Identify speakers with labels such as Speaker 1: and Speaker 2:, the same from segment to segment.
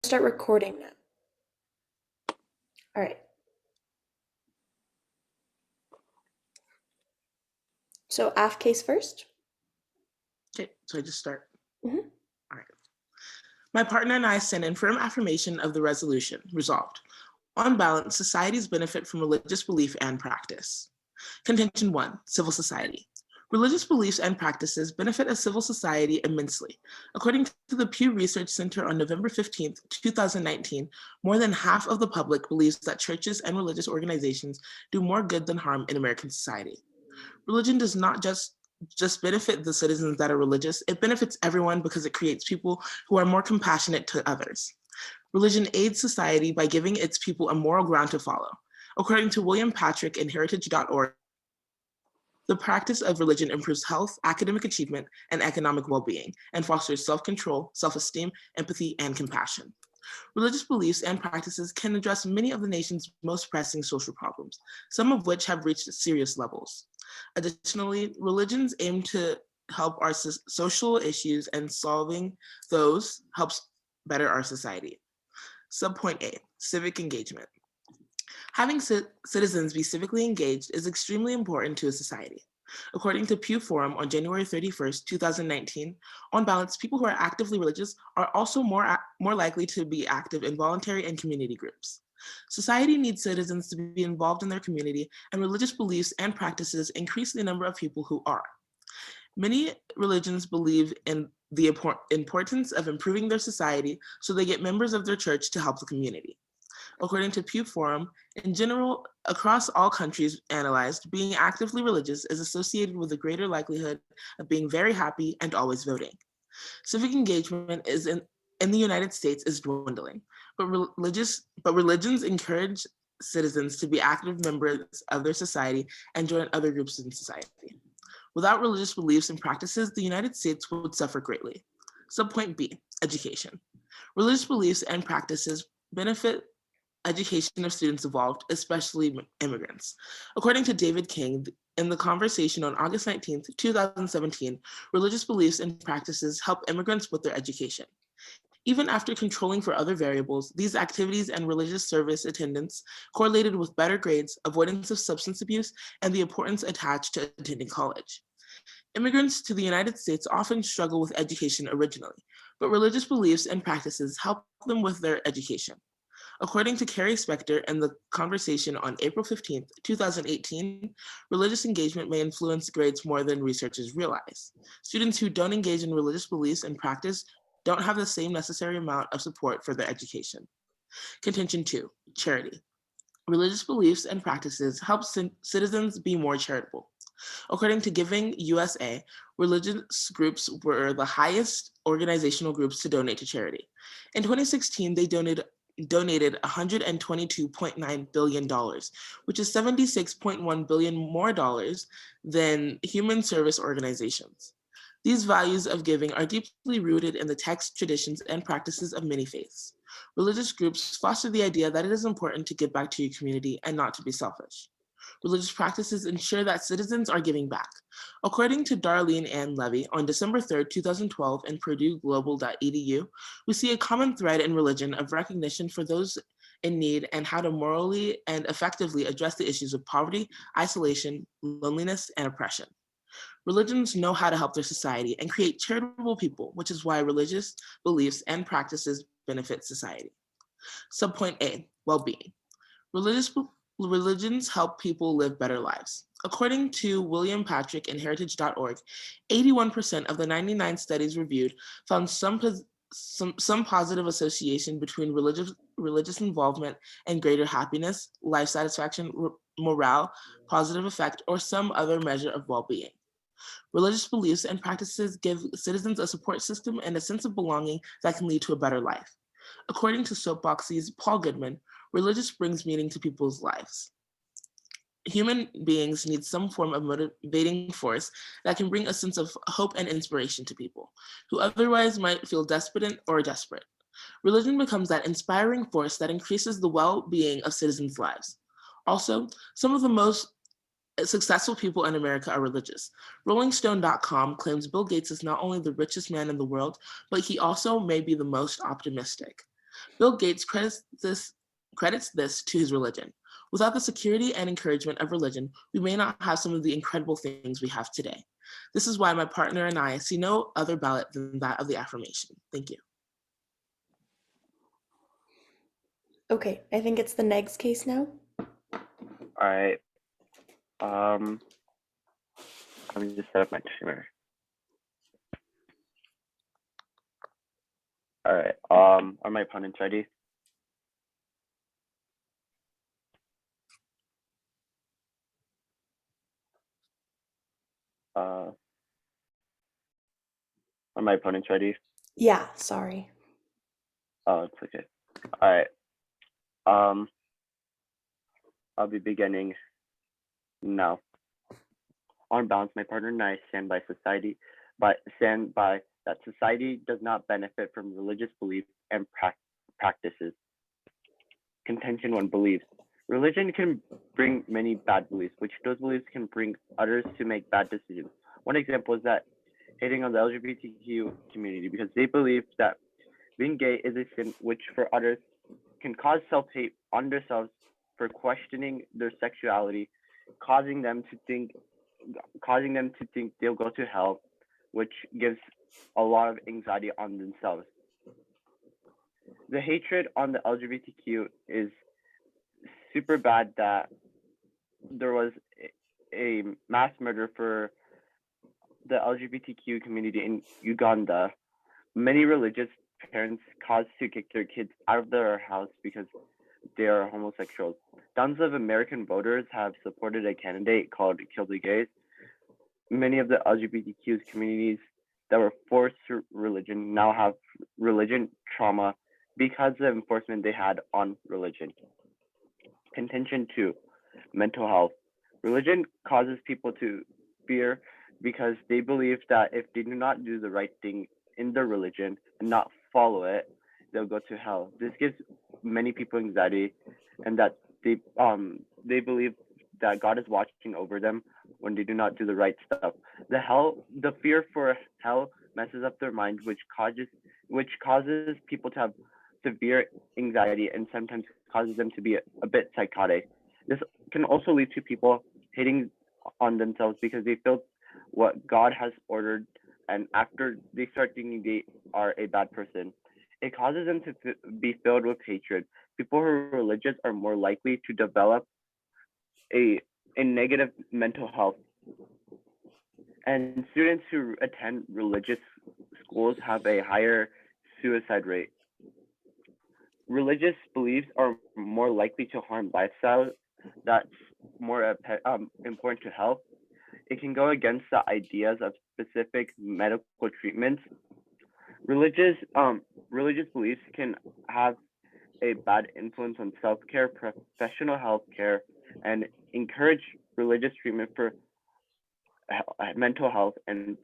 Speaker 1: start recording now. All right. So Aff case first.
Speaker 2: Okay, so I just start.
Speaker 1: Mhm.
Speaker 2: All right. My partner and I send in firm affirmation of the resolution. Resolved. On balance, societies benefit from religious belief and practice. Contention 1, civil society. Religious beliefs and practices benefit a civil society immensely. According to the Pew Research Center on November 15th, 2019, more than half of the public believes that churches and religious organizations do more good than harm in American society. Religion does not just benefit the citizens that are religious, it benefits everyone because it creates people who are more compassionate to others. Religion aids society by giving its people a moral ground to follow. According to William Patrick and heritage.org, the practice of religion improves health, academic achievement, and economic well-being, and fosters self-control, self-esteem, empathy, and compassion. Religious beliefs and practices can address many of the nation's most pressing social problems, some of which have reached serious levels. Additionally, religions aim to help our social issues, and solving those helps better our society. Subpoint A, civic engagement. Having citizens be civically engaged is extremely important to a society. According to Pew Forum on January 31st, 2019, on balance, people who are actively religious are also more likely to be active in voluntary and community groups. Society needs citizens to be involved in their community, and religious beliefs and practices increase the number of people who are. Many religions believe in the importance of improving their society, so they get members of their church to help the community. According to Pew Forum, in general, across all countries analyzed, being actively religious is associated with a greater likelihood of being very happy and always voting. Civic engagement in the United States is dwindling, but religions encourage citizens to be active members of their society and join other groups in society. Without religious beliefs and practices, the United States would suffer greatly. Subpoint B, education. Religious beliefs and practices benefit education of students involved, especially immigrants. According to David King, in the conversation on August 19th, 2017, religious beliefs and practices help immigrants with their education. Even after controlling for other variables, these activities and religious service attendance correlated with better grades, avoidance of substance abuse, and the importance attached to attending college. Immigrants to the United States often struggle with education originally, but religious beliefs and practices help them with their education. According to Carrie Specter in the conversation on April 15th, 2018, religious engagement may influence grades more than researchers realize. Students who don't engage in religious beliefs and practice don't have the same necessary amount of support for their education. Contention 2, charity. Religious beliefs and practices help citizens be more charitable. According to Giving USA, religious groups were the highest organizational groups to donate to charity. In 2016, they donated $122.9 billion, which is $76.1 billion more dollars than human service organizations. These values of giving are deeply rooted in the texts, traditions, and practices of many faiths. Religious groups foster the idea that it is important to give back to your community and not to be selfish. Religious practices ensure that citizens are giving back. According to Darlene Ann Levy on December 3rd, 2012 in PurdueGlobal.edu, we see a common thread in religion of recognition for those in need and how to morally and effectively address the issues of poverty, isolation, loneliness, and oppression. Religions know how to help their society and create charitable people, which is why religious beliefs and practices benefit society. Subpoint A, well-being. Religions help people live better lives. According to William Patrick and heritage.org, 81% of the 99 studies reviewed found some positive association between religious involvement and greater happiness, life satisfaction, morale, positive effect, or some other measure of well-being. Religious beliefs and practices give citizens a support system and a sense of belonging that can lead to a better life. According to Soapboxy's Paul Goodman, religious brings meaning to people's lives. Human beings need some form of motivating force that can bring a sense of hope and inspiration to people who otherwise might feel desperate or desperate. Religion becomes that inspiring force that increases the well-being of citizens' lives. Also, some of the most successful people in America are religious. RollingStone.com claims Bill Gates is not only the richest man in the world, but he also may be the most optimistic. Bill Gates credits this to his religion. Without the security and encouragement of religion, we may not have some of the incredible things we have today. This is why my partner and I see no other ballot than that of the affirmation. Thank you.
Speaker 1: Okay, I think it's the Neg's case now.
Speaker 3: All right. Let me just set up my timer. All right. Are my opponents ready? Are my opponents ready?
Speaker 1: Yeah, sorry.
Speaker 3: Oh, it's okay. All right. I'll be beginning now. On balance, my partner and I stand by that society does not benefit from religious beliefs and practices. Contention 1, beliefs. Religion can bring many bad beliefs, which those beliefs can bring others to make bad decisions. One example is that hating on the LGBTQ community because they believe that being gay is a sin, which for others can cause self-hate on themselves for questioning their sexuality, causing them to think they'll go to hell, which gives a lot of anxiety on themselves. The hatred on the LGBTQ is super bad that there was a mass murder for the LGBTQ community in Uganda. Many religious parents caused to kick their kids out of their house because they are homosexuals. Tons of American voters have supported a candidate called Kill the Gays. Many of the LGBTQ communities that were forced to religion now have religion trauma because of the enforcement they had on religion. Contention 2, mental health. Religion causes people to fear because they believe that if they do not do the right thing in their religion and not follow it, they'll go to hell. This gives many people anxiety, and that they believe that God is watching over them when they do not do the right stuff. The fear for hell messes up their mind, which causes people to have severe anxiety and sometimes causes them to be a bit psychotic. This can also lead to people hating on themselves because they feel what God has ordered, and after they start thinking they are a bad person, it causes them to be filled with hatred. People who are religious are more likely to develop a negative mental health. And students who attend religious schools have a higher suicide rate. Religious beliefs are more likely to harm lifestyles that's more important to health. It can go against the ideas of specific medical treatments. Religious beliefs can have a bad influence on self-care, professional health care, and encourage religious treatment for mental health and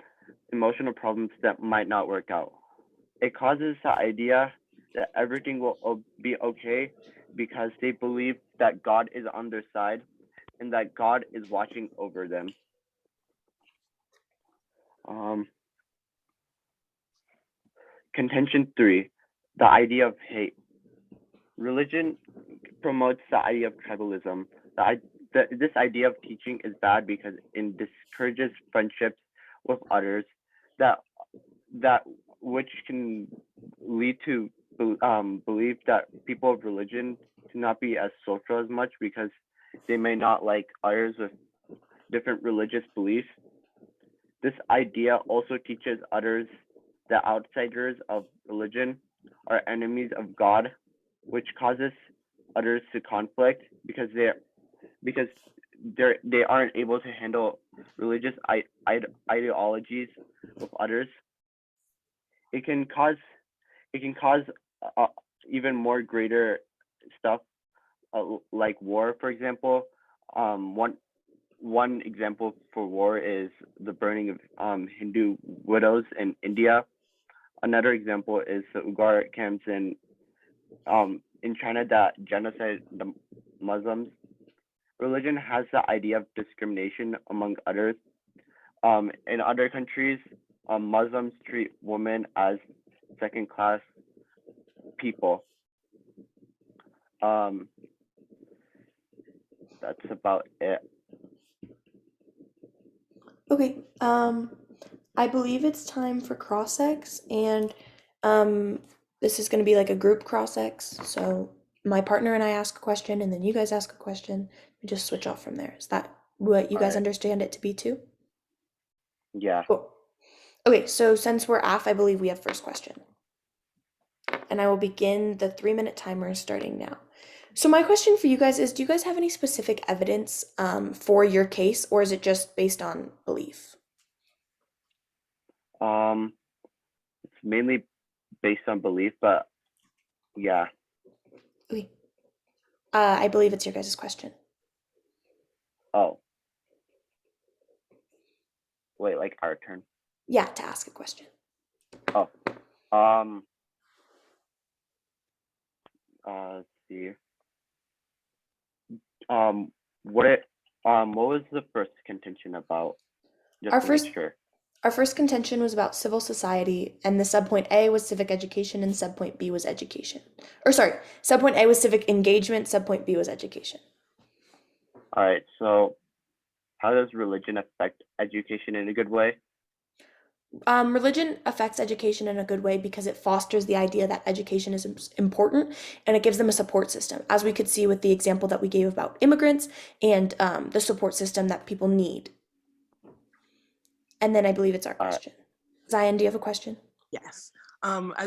Speaker 3: emotional problems that might not work out. It causes the idea that everything will be okay because they believe that God is on their side and that God is watching over them. Contention 3, the idea of hate. Religion promotes the idea of tribalism. This idea of teaching is bad because it discourages friendships with others, that which can lead to believe that people of religion cannot be as social as much because they may not like others with different religious beliefs. This idea also teaches others that outsiders of religion are enemies of God, which causes others to conflict because they aren't able to handle religious ideologies with others. It can cause even more greater stuff like war, for example. One example for war is the burning of Hindu widows in India. Another example is the Uyghur camps in China that genocide the Muslims. Religion has the idea of discrimination among others. In other countries, Muslims treat women as second-class people. That's about it.
Speaker 1: Okay, I believe it's time for cross-ex, and this is going to be like a group cross-ex. So my partner and I ask a question, and then you guys ask a question. We just switch off from there. Is that what you guys
Speaker 3: Alright.
Speaker 1: understand it to be too?
Speaker 3: Yeah.
Speaker 1: Cool. Okay, so since we're AF, I believe we have first question. And I will begin the 3-minute timer starting now. So my question for you guys is, do you guys have any specific evidence for your case, or is it just based on belief?
Speaker 3: It's mainly based on belief, but yeah.
Speaker 1: Okay. I believe it's your guys' question.
Speaker 3: Oh. Wait, like our turn.
Speaker 1: Yeah, to ask a question.
Speaker 3: Oh. Let's see. What was the first contention about? Just
Speaker 1: Our
Speaker 3: to
Speaker 1: first
Speaker 3: make sure.
Speaker 1: Our first contention was about civil society, and the subpoint A was civic education, and subpoint B was education. Or sorry, subpoint A was civic engagement, subpoint B was education.
Speaker 3: All right. So, how does religion affect education in a good way?
Speaker 1: Religion affects education in a good way because it fosters the idea that education is important, and it gives them a support system, as we could see with the example that we gave about immigrants and the support system that people need. And then I believe it's our
Speaker 3: All right.
Speaker 1: question. Zion, do you have a question?
Speaker 2: Yes.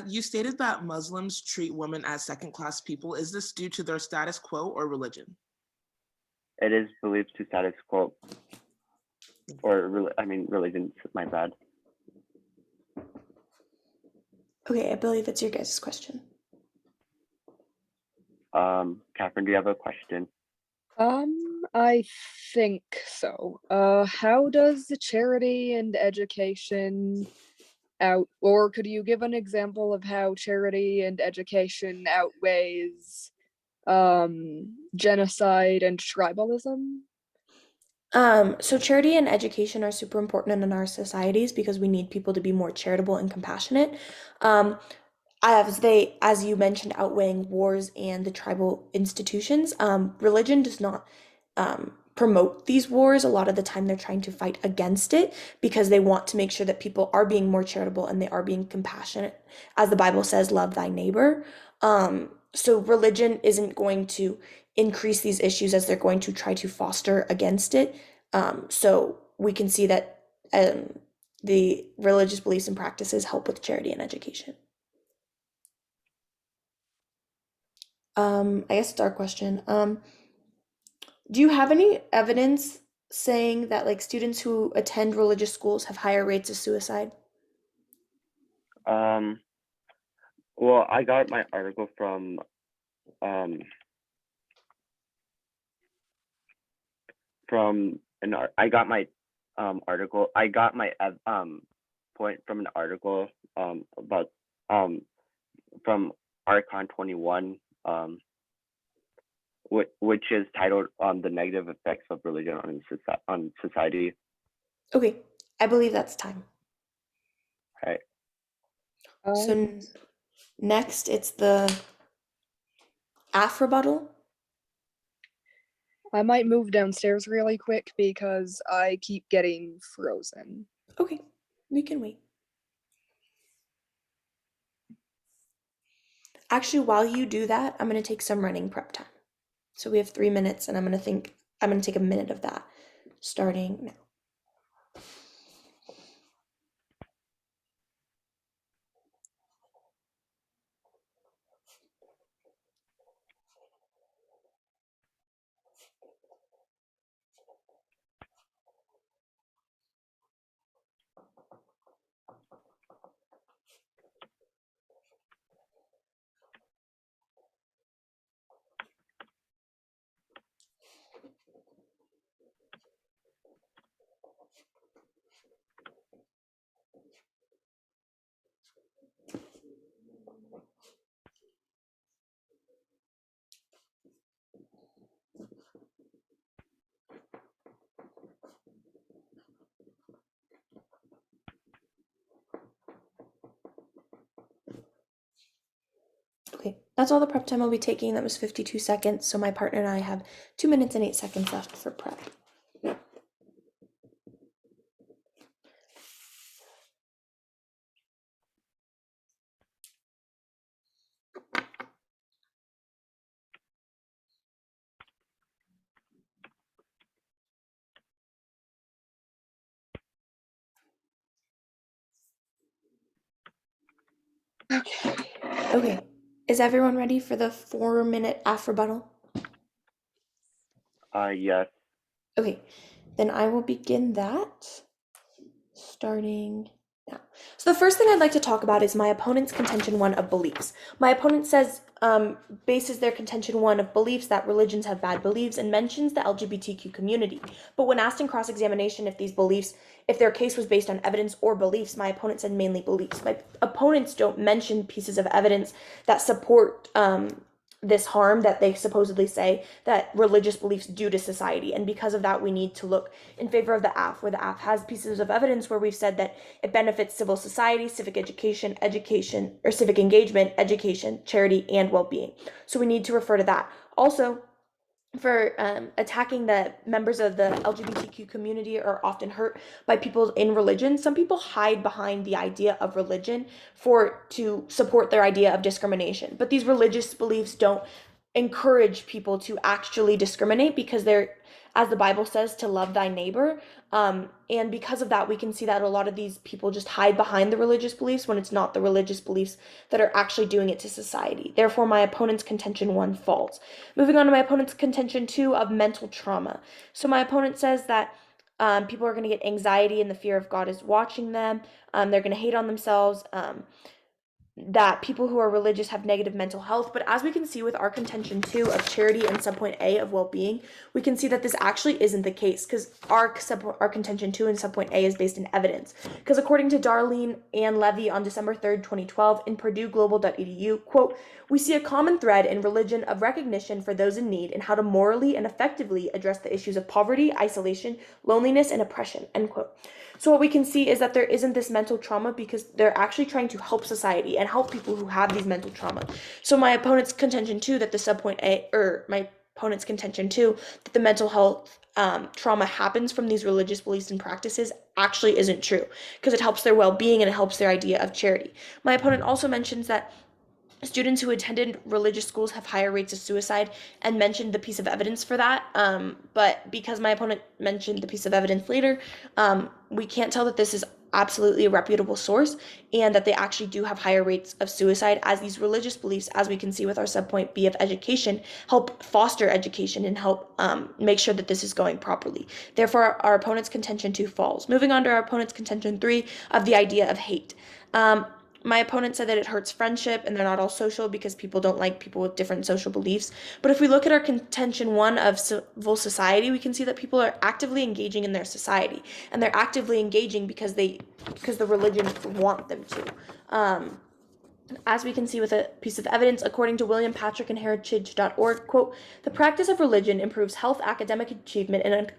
Speaker 2: You stated that Muslims treat women as second-class people. Is this due to their status quo or religion?
Speaker 3: It is believed to status quo, or religion. My bad.
Speaker 1: Okay, I believe it's your guys' question.
Speaker 3: Catherine, do you have a question?
Speaker 4: I think so. How does the charity and education or could you give an example of how charity and education outweighs genocide and tribalism?
Speaker 1: So charity and education are super important in our societies because we need people to be more charitable and compassionate. As you mentioned, outweighing wars and the tribal institutions, religion does not promote these wars. A lot of the time, they're trying to fight against it because they want to make sure that people are being more charitable and they are being compassionate. As the Bible says, love thy neighbor. So religion isn't going to increase these issues as they're going to try to foster against it. So we can see that the religious beliefs and practices help with charity and education. I guess it's our question. Do you have any evidence saying that like students who attend religious schools have higher rates of suicide?
Speaker 3: Well, I got my article from I got my article. I got my point from an article about from Archon 21 which is titled the negative effects of religion on society.
Speaker 1: Okay, I believe that's time.
Speaker 3: Right.
Speaker 1: So next it's the Aff rebuttal.
Speaker 4: I might move downstairs really quick because I keep getting frozen.
Speaker 1: Okay, we can wait. Actually, while you do that, I'm going to take some running prep time. So we have 3 minutes, and I'm going to take a minute of that starting now. Okay, That's all the prep time I'll be taking. That was 52 seconds. So my partner and I have 2 minutes and 8 seconds left for prep.
Speaker 4: Okay.
Speaker 1: Okay. Is everyone ready for the 4-minute Aff rebuttal?
Speaker 3: Yes.
Speaker 1: Okay. Then I will begin that starting now. So the first thing I'd like to talk about is my opponent's contention 1 of beliefs. My opponent says, bases their contention 1 of beliefs that religions have bad beliefs and mentions the LGBTQ community. But when asked in cross-examination if these beliefs, if their case was based on evidence or beliefs, my opponent said mainly beliefs. My opponents don't mention pieces of evidence that support this harm that they supposedly say that religious beliefs do to society. And because of that, we need to look in favor of the Aff, where the Aff has pieces of evidence where we've said that it benefits civil society, civic education, or civic engagement, education, charity, and well-being. So we need to refer to that. Also, for attacking the members of the LGBTQ community are often hurt by people in religion. Some people hide behind the idea of religion to support their idea of discrimination. But these religious beliefs don't encourage people to actually discriminate because they're, as the Bible says, to love thy neighbor. And because of that, we can see that a lot of these people just hide behind the religious beliefs when it's not the religious beliefs that are actually doing it to society. Therefore, my opponent's contention 1 falls. Moving on to my opponent's contention 2 of mental trauma. So my opponent says that people are going to get anxiety and the fear of God is watching them. They're going to hate on themselves. That people who are religious have negative mental health. But as we can see with our contention 2 of charity and subpoint A of well-being, we can see that this actually isn't the case because our contention 2 and subpoint A is based in evidence. Because according to Darlene Ann Levy on December 3rd, 2012 in PurdueGlobal.edu, quote, we see a common thread in religion of recognition for those in need and how to morally and effectively address the issues of poverty, isolation, loneliness, and oppression, end quote. So what we can see is that there isn't this mental trauma because they're actually trying to help society and help people who have these mental trauma. So my opponent's contention 2 that the subpoint A, or my opponent's contention 2 that the mental health trauma happens from these religious beliefs and practices actually isn't true because it helps their well-being and it helps their idea of charity. My opponent also mentions that students who attended religious schools have higher rates of suicide and mentioned the piece of evidence for that. But because my opponent mentioned the piece of evidence later, we can't tell that this is absolutely a reputable source and that they actually do have higher rates of suicide, as these religious beliefs, as we can see with our subpoint B of education, help foster education and help make sure that this is going properly. Therefore, our opponent's contention 2 falls. Moving on to our opponent's contention 3 of the idea of hate. My opponent said that it hurts friendship and they're not all social because people don't like people with different social beliefs. But if we look at our contention 1 of civil society, we can see that people are actively engaging in their society. And they're actively engaging because the religions want them to. As we can see with a piece of evidence, according to William Patrick and Heritage.org, quote, the practice of religion improves health, academic achievement, and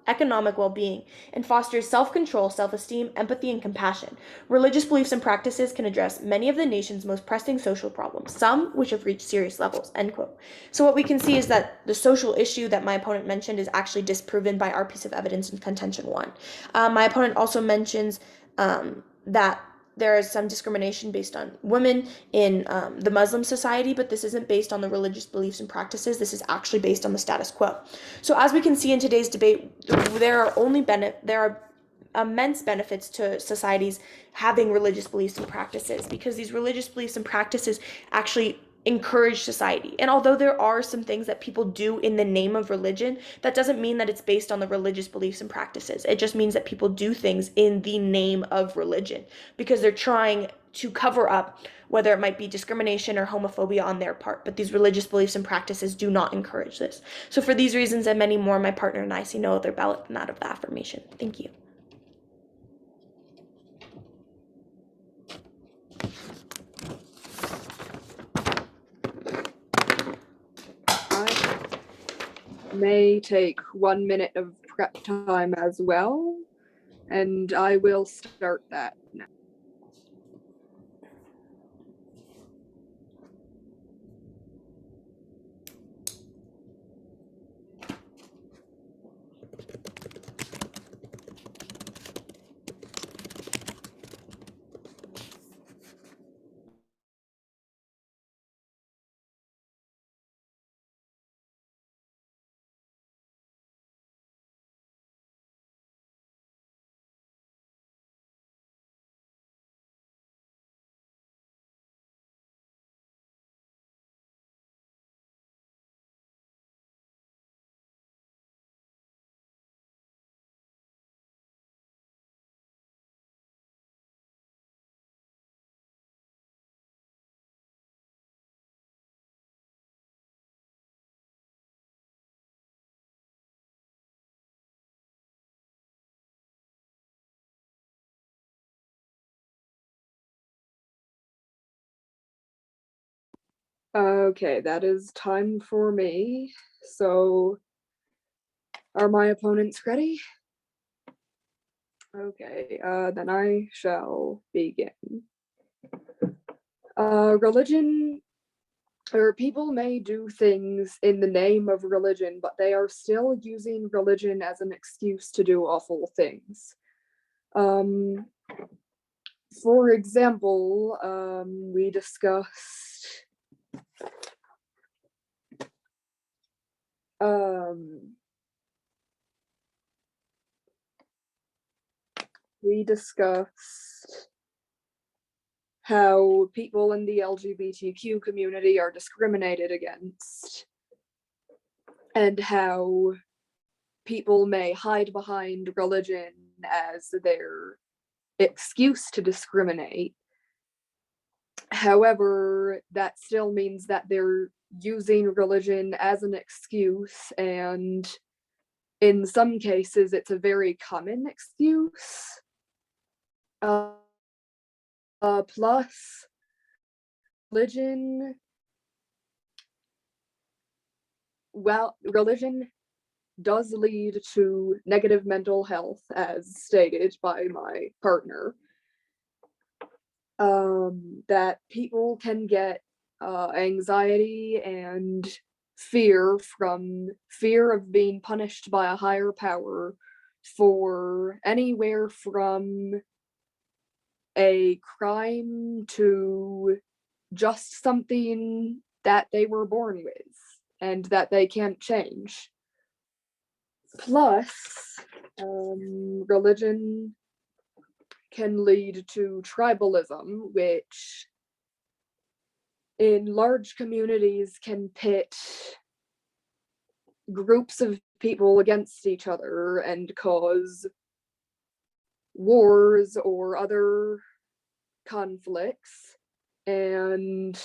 Speaker 1: economic well-being, and fosters self-control, self-esteem, empathy, and compassion. Religious beliefs and practices can address many of the nation's most pressing social problems, some which have reached serious levels, end quote. So what we can see is that the social issue that my opponent mentioned is actually disproven by our piece of evidence in contention 1. My opponent also mentions that there is some discrimination based on women in the Muslim society, but this isn't based on the religious beliefs and practices. This is actually based on the status quo. So as we can see in today's debate, there are immense benefits to societies having religious beliefs and practices because these religious beliefs and practices actually encourage society. And although there are some things that people do in the name of religion, that doesn't mean that it's based on the religious beliefs and practices. It just means that people do things in the name of religion because they're trying to cover up whether it might be discrimination or homophobia on their part. But these religious beliefs and practices do not encourage this. So for these reasons and many more, my partner and I see no other ballot than that of the affirmation. Thank you.
Speaker 4: May take 1 minute of prep time as well, and I will start that now. Okay, that is time for me. So, are my opponents ready? Okay, then I shall begin. Religion, or people may do things in the name of religion, but they are still using religion as an excuse to do awful things. For example, we discussed how people in the LGBTQ community are discriminated against, and how people may hide behind religion as their excuse to discriminate. However, that still means that they're using religion as an excuse, and in some cases, it's a very common excuse. Plus, religion, religion does lead to negative mental health, as stated by my partner. That people can get anxiety and fear of being punished by a higher power for anywhere from a crime to just something that they were born with and that they can't change. Plus, religion can lead to tribalism, which in large communities can pit groups of people against each other and cause wars or other conflicts. And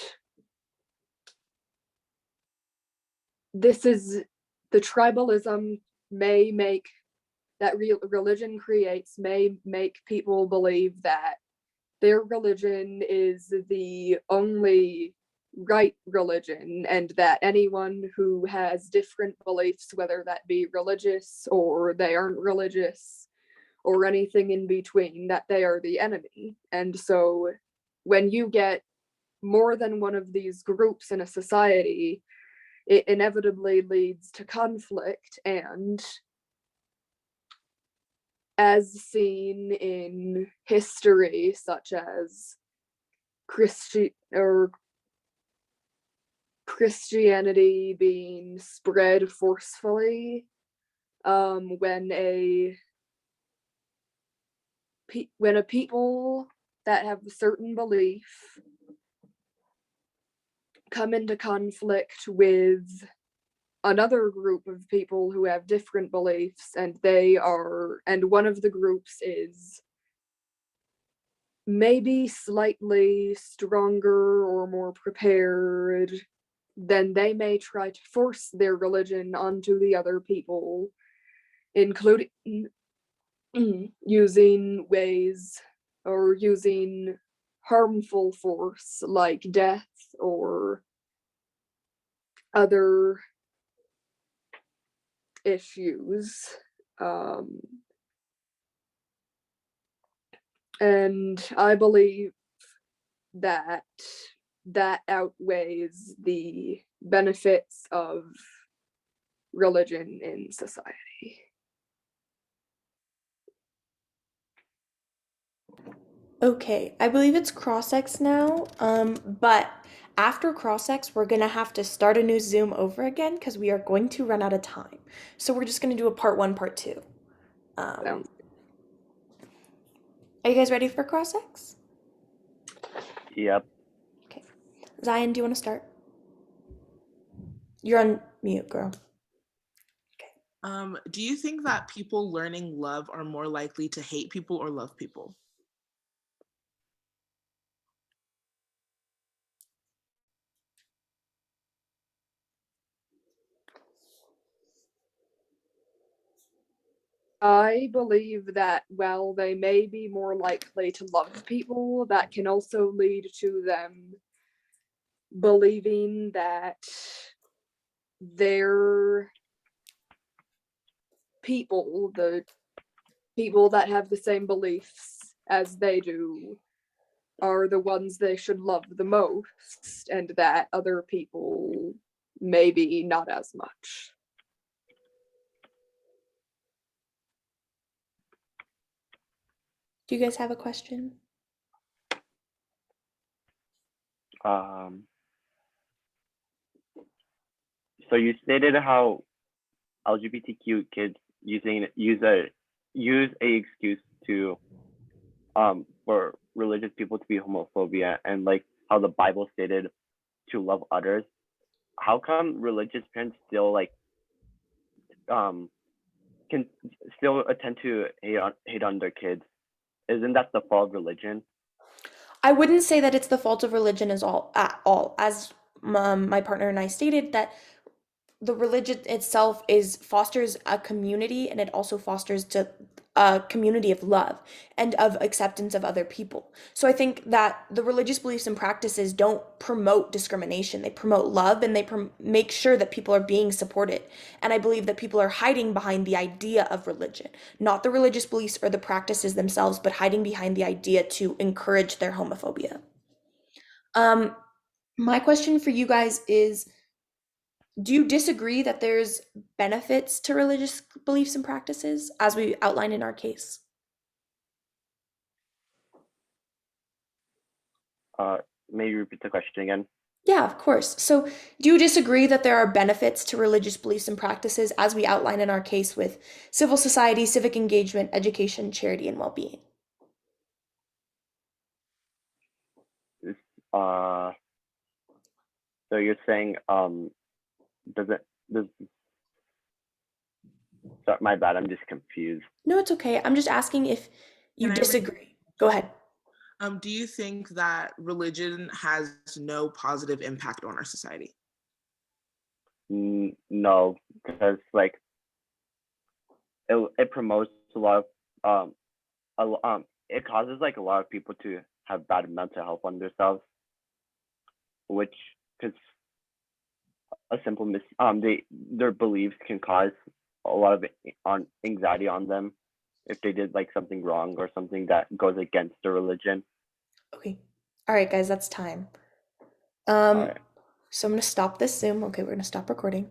Speaker 4: this is the tribalism may make that religion creates may make people believe that their religion is the only right religion, and that anyone who has different beliefs, whether that be religious or they aren't religious or anything in between, that they are the enemy. And so when you get more than one of these groups in a society, it inevitably leads to conflict, and as seen in history, such as Christianity being spread forcefully, when a people that have a certain belief come into conflict with another group of people who have different beliefs, and one of the groups is maybe slightly stronger or more prepared, then they may try to force their religion onto the other people, including using ways or using harmful force like death or other issues. And I believe that outweighs the benefits of religion in society.
Speaker 1: Okay, I believe it's cross-X now, but after cross-X, we're gonna have to start a new Zoom over again because we are going to run out of time. So we're just gonna do a part one, part two.
Speaker 4: Sounds
Speaker 1: Are you guys ready for cross-X?
Speaker 3: Yep.
Speaker 1: Okay. Zion, do you want to start? You're on mute, girl.
Speaker 2: Do you think that people learning love are more likely to hate people or love people?
Speaker 4: I believe that while they may be more likely to love people, that can also lead to them believing that their people, the people that have the same beliefs as they do, are the ones they should love the most, and that other people maybe not as much.
Speaker 1: Do you guys have a question?
Speaker 3: So you stated how LGBTQ kids use a excuse to for religious people to be homophobia, and like how the Bible stated to love others. How come religious parents still can still attend to hate on their kids? Isn't that the fault of religion?
Speaker 1: I wouldn't say that it's the fault of religion at all. As my partner and I stated, that the religion itself fosters a community, and it also fosters a community of love and of acceptance of other people. So I think that the religious beliefs and practices don't promote discrimination. They promote love, and they make sure that people are being supported. And I believe that people are hiding behind the idea of religion, not the religious beliefs or the practices themselves, but hiding behind the idea to encourage their homophobia. My question for you guys is, do you disagree that there's benefits to religious beliefs and practices, as we outlined in our case?
Speaker 3: Maybe repeat the question again.
Speaker 1: Yeah, of course. So, do you disagree that there are benefits to religious beliefs and practices, as we outlined in our case with civil society, civic engagement, education, charity, and well-being?
Speaker 3: Uh, so you're saying does it does sorry, my bad, I'm just confused.
Speaker 1: No, it's okay. I'm just asking if you
Speaker 2: Can I
Speaker 1: disagree. Go ahead.
Speaker 2: Do you think that religion has no positive impact on our society?
Speaker 3: No, because like it promotes a lot of it causes like a lot of people to have bad mental health on themselves, which because a simple their beliefs can cause a lot of anxiety on them if they did like something wrong or something that goes against their religion.
Speaker 1: Okay. All right, guys, that's time.
Speaker 3: All right.
Speaker 1: So I'm going to stop this Zoom. Okay, we're going to stop recording.